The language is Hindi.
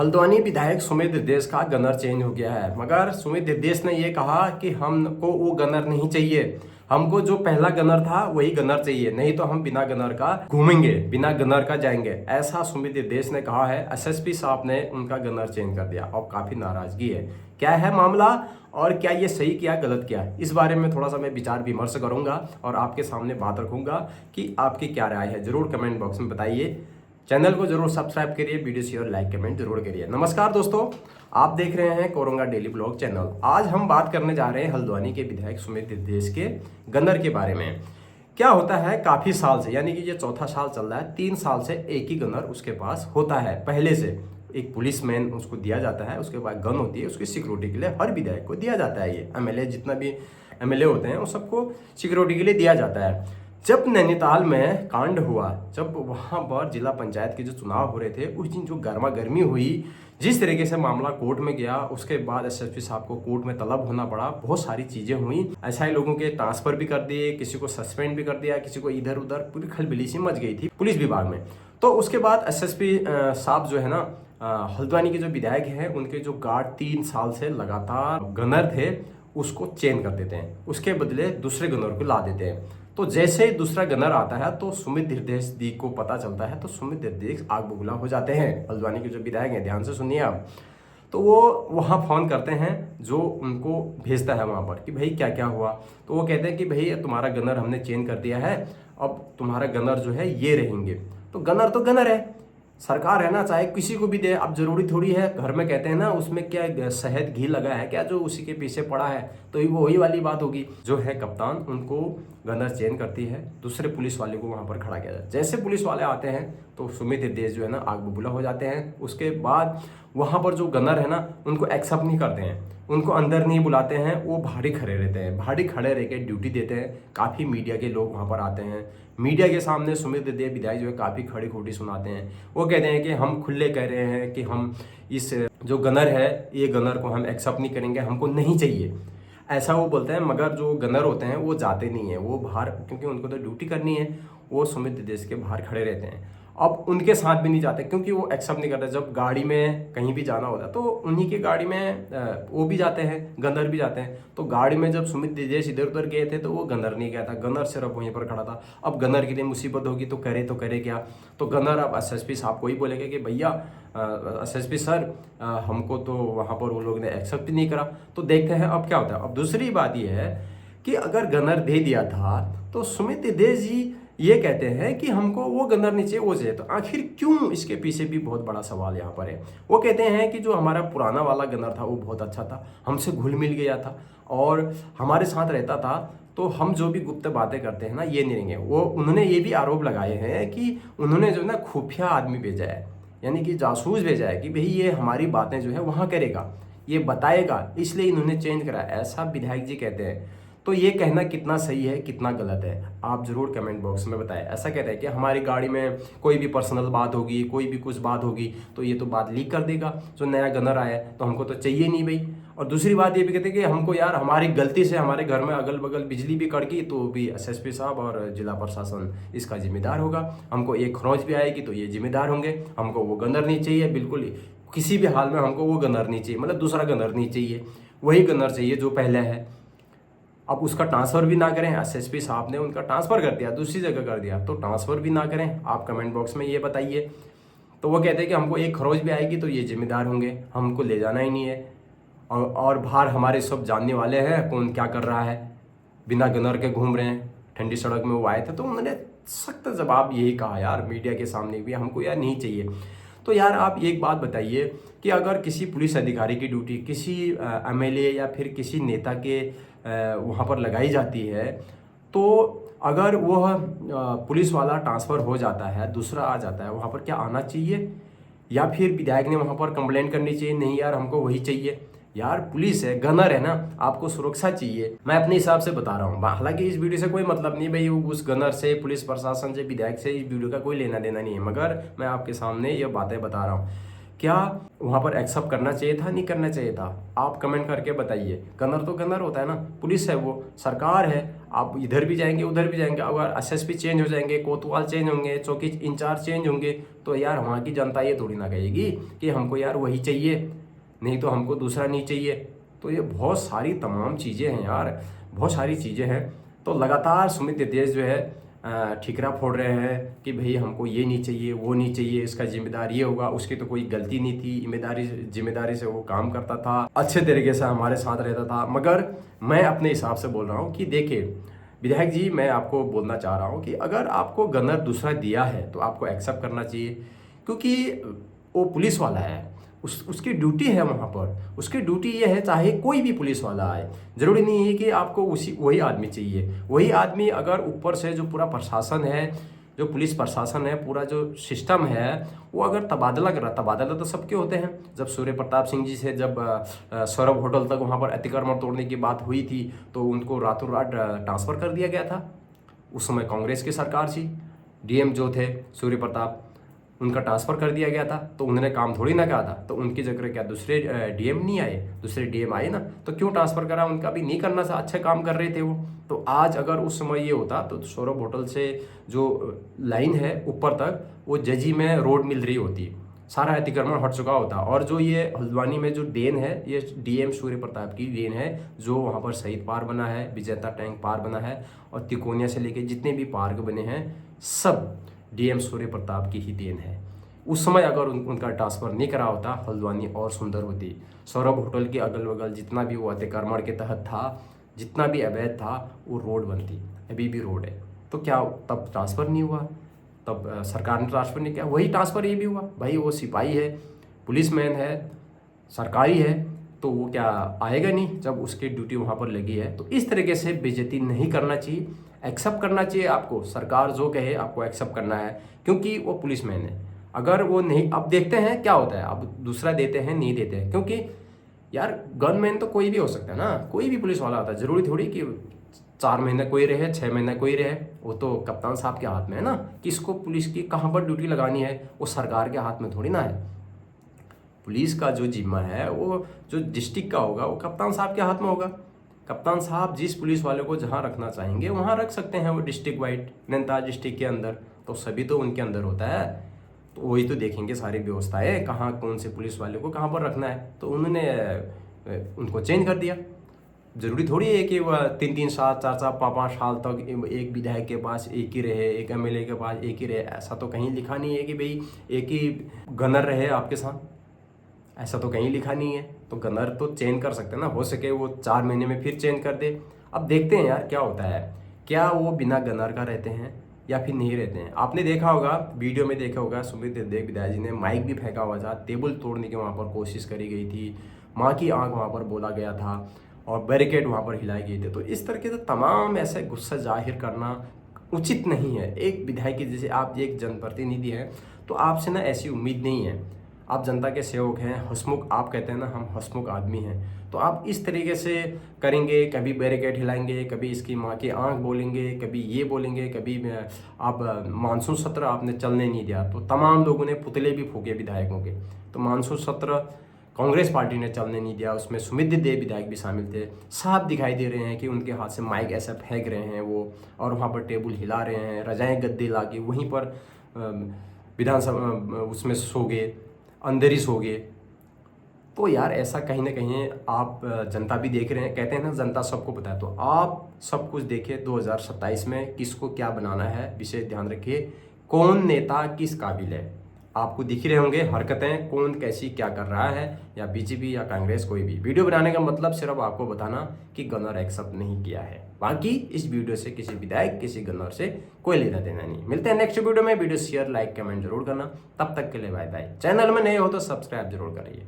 हल्द्वानी विधायक सुमित देश का गनर चेंज हो गया है, मगर सुमित देश ने यह कहा कि हमको वो गनर नहीं चाहिए, हमको जो पहला गनर था वही गनर चाहिए, नहीं तो हम बिना गनर का घूमेंगे, बिना गनर का जाएंगे। ऐसा सुमित देश ने कहा है। एसएसपी साहब ने उनका गनर चेंज कर दिया और काफी नाराजगी है। क्या है मामला और क्या ये सही किया गलत किया, इस बारे में थोड़ा सा मैं विचार विमर्श करूंगा और आपके सामने बात रखूंगा कि आपकी क्या राय है। जरूर कमेंट बॉक्स में बताइए। चैनल को जरूर सब्सक्राइब करिए, वीडियो शेयर लाइक कमेंट जरूर करिए। नमस्कार दोस्तों, आप देख रहे हैं कोरोंगा डेली ब्लॉग चैनल। आज हम बात करने जा रहे हैं हल्द्वानी के विधायक सुमित देश के गनर के बारे में। क्या होता है, काफी साल से, यानी कि ये चौथा साल चल रहा है, 3 साल से एक ही गनर उसके पास होता है। पहले से एक पुलिसमैन उसको दिया जाता है, उसके बाद गन होती है, उसकी सिक्योरिटी के लिए हर विधायक को दिया जाता है। ये एमएलए, जितना भी एमएलए होते हैं, वो सबको सिक्योरिटी के लिए दिया जाता है। जब नैनीताल में कांड हुआ, जब वहां पर जिला पंचायत के जो चुनाव हो रहे थे, उस दिन जो गर्मा गर्मी हुई, जिस तरीके से मामला कोर्ट में गया, उसके बाद एसएसपी साहब को कोर्ट में तलब होना पड़ा, बहुत सारी चीजें हुई। एसआई लोगों के ट्रांसफर भी कर दिए, किसी को सस्पेंड भी कर दिया, किसी को इधर उधर, पूरी खलबली सी मच गई थी पुलिस विभाग में। तो उसके बाद एसएसपी साहब जो है ना, हल्द्वानी के जो विधायक हैं, उनके जो गार्ड 3 साल से लगातार गनर थे, उसको चेंज कर देते हैं, उसके बदले दूसरे गनर को ला देते हैं। तो जैसे ही दूसरा गनर आता है तो सुमित निर्देश दी को पता चलता है, तो सुमित निर्देश आग बबूला हो जाते हैं। हल्द्वानी के जो विधायक हैं, ध्यान से सुनिए आप। तो वो वहाँ फोन करते हैं, जो उनको भेजता है वहाँ पर, कि भाई क्या क्या हुआ। तो वो कहते हैं कि भाई तुम्हारा गनर हमने चेंज कर दिया है, अब तुम्हारा गनर जो है ये रहेंगे। तो गनर है, सरकार है ना, चाहे किसी को भी दे। अब जरूरी थोड़ी है, घर में कहते हैं ना, उसमें क्या शहद घी लगा है क्या, जो उसी के पीछे पड़ा है, तो वो वही वाली बात होगी। जो है कप्तान, उनको गनर चेंज करती है, दूसरे पुलिस वाले को वहां पर खड़ा किया जाए। जैसे पुलिस वाले आते हैं तो सुमित देश जो है ना, आग बबूला हो जाते हैं। उसके बाद वहां पर जो गनर है ना, उनको एक्सेप्ट नहीं करते हैं, उनको अंदर नहीं बुलाते हैं, वो बाहर ही खड़े रहते हैं, बाहर ही खड़े रह के ड्यूटी देते हैं। काफ़ी मीडिया के लोग वहाँ पर आते हैं, मीडिया के सामने सुमित देव विधायक जो है काफ़ी खड़ी खोटी सुनाते हैं। वो कहते हैं कि हम खुले कह रहे हैं कि हम इस जो गनर है, ये गनर को हम एक्सेप्ट नहीं करेंगे, हमको नहीं चाहिए, ऐसा वो बोलते हैं। मगर जो गनर होते हैं वो जाते नहीं हैं, वो बाहर, क्योंकि उनको तो ड्यूटी करनी है, वो सुमित देश के बाहर खड़े रहते हैं। अब उनके साथ भी नहीं जाते, क्योंकि वो एक्सेप्ट नहीं करते। जब गाड़ी में कहीं भी जाना होता है तो उन्हीं की गाड़ी में वो भी जाते हैं, गनर भी जाते हैं। तो गाड़ी में जब सुमित देश इधर उधर गए थे तो वो गनर नहीं गया था, गनर सिर्फ वहीं पर खड़ा था। अब गनर के लिए मुसीबत होगी तो करे क्या। तो गनर अब एसएसपी साहब को ही बोलेगा कि भैया एसएसपी सर, हमको तो वहाँ पर वो लोग ने एक्सेप्ट ही नहीं करा। तो देखते हैं अब क्या होता है। अब दूसरी बात ये है कि अगर गनर दे दिया था तो सुमित देश जी ये कहते हैं कि हमको वो गनर नहीं चाहिए, वो चाहिए। तो आखिर क्यों, इसके पीछे भी बहुत बड़ा सवाल यहाँ पर है। वो कहते हैं कि जो हमारा पुराना वाला गनर था वो बहुत अच्छा था, हमसे घुल मिल गया था और हमारे साथ रहता था, तो हम जो भी गुप्त बातें करते हैं ना, ये नहीं रहेंगे। वो उन्होंने ये भी आरोप लगाए हैं कि उन्होंने जो है ना खुफिया आदमी भेजा है, यानी कि जासूस भेजा है, कि भाई ये हमारी बातें जो है वहाँ करेगा, ये बताएगा, इसलिए इन्होंने चेंज करा, ऐसा विधायक जी कहते हैं। तो ये कहना कितना सही है, कितना गलत है, आप जरूर कमेंट बॉक्स में बताएं। ऐसा कहते हैं कि हमारी गाड़ी में कोई भी पर्सनल बात होगी, कोई भी कुछ बात होगी, तो ये तो बात लीक कर देगा, जो नया गनर आया है, तो हमको तो चाहिए नहीं भाई। और दूसरी बात ये भी कहते हैं कि हमको यार, हमारी गलती से हमारे घर में अगल बगल बिजली भी कट गई तो भी एसएसपी साहब और जिला प्रशासन इसका जिम्मेदार होगा, हमको एक खरोंच भी आएगी तो ये जिम्मेदार होंगे, हमको वो गनर नहीं चाहिए, बिल्कुल किसी भी हाल में हमको वो गनर नहीं चाहिए, मतलब दूसरा गनर नहीं चाहिए, वही गनर चाहिए जो पहले है। अब उसका ट्रांसफ़र भी ना करें, एसएसपी साहब ने उनका ट्रांसफ़र कर दिया, दूसरी जगह कर दिया, तो ट्रांसफ़र भी ना करें, आप कमेंट बॉक्स में ये बताइए। तो वो कहते हैं कि हमको एक खरोच भी आएगी तो ये जिम्मेदार होंगे, हमको ले जाना ही नहीं है। और बाहर हमारे सब जानने वाले हैं कौन क्या कर रहा है, बिना गनर के घूम रहे हैं। ठंडी सड़क में वो आए थे तो उन्होंने सख्त जवाब यही कहा यार, मीडिया के सामने भी, हमको यार नहीं चाहिए। तो यार आप एक बात बताइए कि अगर किसी पुलिस अधिकारी की ड्यूटी किसी एमएलए या फिर किसी नेता के वहाँ पर लगाई जाती है, तो अगर वह पुलिस वाला ट्रांसफ़र हो जाता है, दूसरा आ जाता है, वहाँ पर क्या आना चाहिए, या फिर विधायक ने वहाँ पर कंप्लेंट करनी चाहिए, नहीं यार हमको वही चाहिए। यार पुलिस है, गनर है ना, आपको सुरक्षा चाहिए। मैं अपने हिसाब से बता रहा हूँ, हालांकि इस वीडियो से कोई मतलब नहीं भाई, उस गनर से, पुलिस प्रशासन से, विधायक से इस वीडियो का कोई लेना देना नहीं है, मगर मैं आपके सामने ये बातें बता रहा हूँ। क्या वहाँ पर एक्सेप्ट करना चाहिए था, नहीं करना चाहिए था, आप कमेंट करके बताइए। गनर तो गनर होता है ना, पुलिस है, वो सरकार है, आप इधर भी जाएंगे उधर भी जाएंगे, अगर एसएसपी चेंज हो जाएंगे, कोतवाल चेंज होंगे, चौकी इंचार्ज चेंज होंगे, तो यार वहाँ की जनता ये थोड़ी ना कहेगी कि हमको यार वही चाहिए, नहीं तो हमको दूसरा नहीं चाहिए। तो ये बहुत सारी तमाम चीज़ें हैं यार, बहुत सारी चीज़ें हैं। तो लगातार सुमित देश जो है ठिकरा फोड़ रहे हैं कि भाई हमको ये नहीं चाहिए, वो नहीं चाहिए, इसका जिम्मेदार ये होगा, उसकी तो कोई गलती नहीं थी, जिम्मेदारी से वो काम करता था, अच्छे तरीके से हमारे साथ रहता था। मगर मैं अपने हिसाब से बोल रहा हूँ कि देखिए विधायक जी, मैं आपको बोलना चाह रहा हूँ कि अगर आपको गनर दूसरा दिया है तो आपको एक्सेप्ट करना चाहिए, क्योंकि वो पुलिस वाला है, उसकी ड्यूटी है वहाँ पर, उसकी ड्यूटी ये है चाहे कोई भी पुलिस वाला आए, ज़रूरी नहीं है कि आपको वही आदमी चाहिए। वही आदमी अगर ऊपर से जो पूरा प्रशासन है, जो पुलिस प्रशासन है, पूरा जो सिस्टम है, वो अगर तबादला कर रहा, तबादला तो सबके होते हैं। जब सूर्य प्रताप सिंह जी से जब सौरभ होटल तक वहाँ पर अतिक्रमण तोड़ने की बात हुई थी तो उनको रातों रात ट्रांसफ़र कर दिया गया था। उस समय कांग्रेस की सरकार थी, डीएम जो थे सूर्य प्रताप, उनका ट्रांसफ़र कर दिया गया था, तो उन्होंने काम थोड़ी ना कहा था। तो उनकी जगह क्या दूसरे डीएम नहीं आए? दूसरे डीएम आए ना, तो क्यों ट्रांसफ़र करा? उनका भी नहीं करना था, अच्छे काम कर रहे थे वो। तो आज अगर उस समय ये होता तो सौरभ होटल से जो लाइन है ऊपर तक, वो जजी में रोड मिल रही होती, सारा अतिक्रमण हट चुका होता। और जो ये हल्द्वानी में जो डेन है, ये डीएम सूर्य प्रताप की डेन है, जो वहाँ पर शहीद पार्क बना है, विजेता टैंक पार्क बना है, और तिकोनिया से लेके जितने भी पार्क बने हैं सब डीएम सूर्य प्रताप की ही देन है। उस समय अगर उनका ट्रांसफ़र नहीं करा होता, हल्द्वानी और सुंदर होती। सौरभ होटल के अगल बगल जितना भी वो अतिक्रमण के तहत था, जितना भी अवैध था, वो रोड बनती, अभी भी रोड है। तो क्या तब ट्रांसफ़र नहीं हुआ? तब सरकार ने ट्रांसफ़र नहीं किया, वही ट्रांसफ़र ये भी हुआ। भाई वो सिपाही है, पुलिसमैन है, सरकारी है, तो वो क्या आएगा नहीं जब उसकी ड्यूटी वहाँ पर लगी है? तो इस तरीके से बेइज्जती नहीं करना चाहिए, एक्सेप्ट करना चाहिए आपको। सरकार जो कहे आपको एक्सेप्ट करना है, क्योंकि वो पुलिसमैन है। अगर वो नहीं, अब देखते हैं क्या होता है, अब दूसरा देते हैं नहीं देते हैं, क्योंकि यार गनमैन तो कोई भी हो सकता है ना, कोई भी पुलिस वाला होता है, ज़रूरी थोड़ी कि 4 महीने कोई रहे, 6 महीने कोई रहे। वो तो कप्तान साहब के हाथ में है ना, किसको पुलिस की कहाँ पर ड्यूटी लगानी है, वो सरकार के हाथ में थोड़ी ना है। पुलिस का जो जिम्मा है वो जो डिस्ट्रिक्ट का होगा, वो कप्तान साहब के हाथ में होगा। कप्तान साहब जिस पुलिस वाले को जहाँ रखना चाहेंगे वहाँ रख सकते हैं, वो डिस्ट्रिक्ट वाइड, नैनीताल डिस्ट्रिक्ट के अंदर तो सभी तो उनके अंदर होता है। तो वही तो देखेंगे सारी व्यवस्थाएं, कहाँ कौन से पुलिस वाले को कहाँ पर रखना है, तो उन्होंने उनको चेंज कर दिया। जरूरी थोड़ी है कि वह 3-3 साल 4-4 5-5 साल तक एक विधायक के पास एक ही रहे, एक एमएलए के पास एक ही रहे। ऐसा तो कहीं लिखा नहीं है कि भाई एक ही गनर रहे आपके साथ, ऐसा तो कहीं लिखा नहीं है। तो गनर तो चेंज कर सकते हैं ना, हो सके वो 4 महीने में फिर चेंज कर दे। अब देखते हैं यार क्या होता है, क्या वो बिना गनर का रहते हैं या फिर नहीं रहते हैं। आपने देखा होगा, वीडियो में देखा होगा, सुमित देव विधायक जी ने माइक भी फेंका हुआ था, टेबल तोड़ने की वहाँ पर कोशिश करी गई थी, माँ की आंख वहाँ पर बोला गया था, और बैरिकेड वहाँ पर हिलाई गई थी। तो इस तरीके से तमाम ऐसे गुस्सा जाहिर करना उचित नहीं है। एक विधायक की, जैसे आप एक जनप्रतिनिधि हैं, तो आपसे ना ऐसी उम्मीद नहीं है। आप जनता के सेवक हैं, हंसमुख, आप कहते हैं ना हम हंसमुख आदमी हैं, तो आप इस तरीके से करेंगे, कभी बैरिकेड हिलाएंगे, कभी इसकी माँ की आंख बोलेंगे, कभी ये बोलेंगे, कभी आप मानसून सत्र आपने चलने नहीं दिया, तो तमाम लोगों ने पुतले भी फूके विधायकों के। तो मानसून सत्र कांग्रेस पार्टी ने चलने नहीं दिया, उसमें सुमित देव विधायक भी शामिल थे। साफ दिखाई दे रहे हैं कि उनके हाथ से माइक ऐसा फेंक रहे हैं वो, और वहाँ पर टेबल हिला रहे हैं, रजाएं गद्दे ला के वहीं पर विधानसभा उसमें सो गए, अंदर ही सो गए। तो यार ऐसा कहीं ना कहीं आप, जनता भी देख रहे हैं, कहते हैं ना जनता सबको पता है, तो आप सब कुछ देखिए 2027 में किसको क्या बनाना है, विशेष ध्यान रखिए, कौन नेता किस काबिल है। आपको दिख रहे होंगे हरकतें, कौन कैसी क्या कर रहा है, या बीजेपी या कांग्रेस, कोई भी। वीडियो बनाने का मतलब सिर्फ आपको बताना कि गनर एक्सेप्ट नहीं किया है, बाकी इस वीडियो से किसी विधायक किसी गनर से कोई लेना देना नहीं। मिलते हैं नेक्स्ट वीडियो में। वीडियो शेयर लाइक कमेंट जरूर करना। तब तक के लिए बाय बाय। चैनल में नए हो तो सब्सक्राइब जरूर करिए।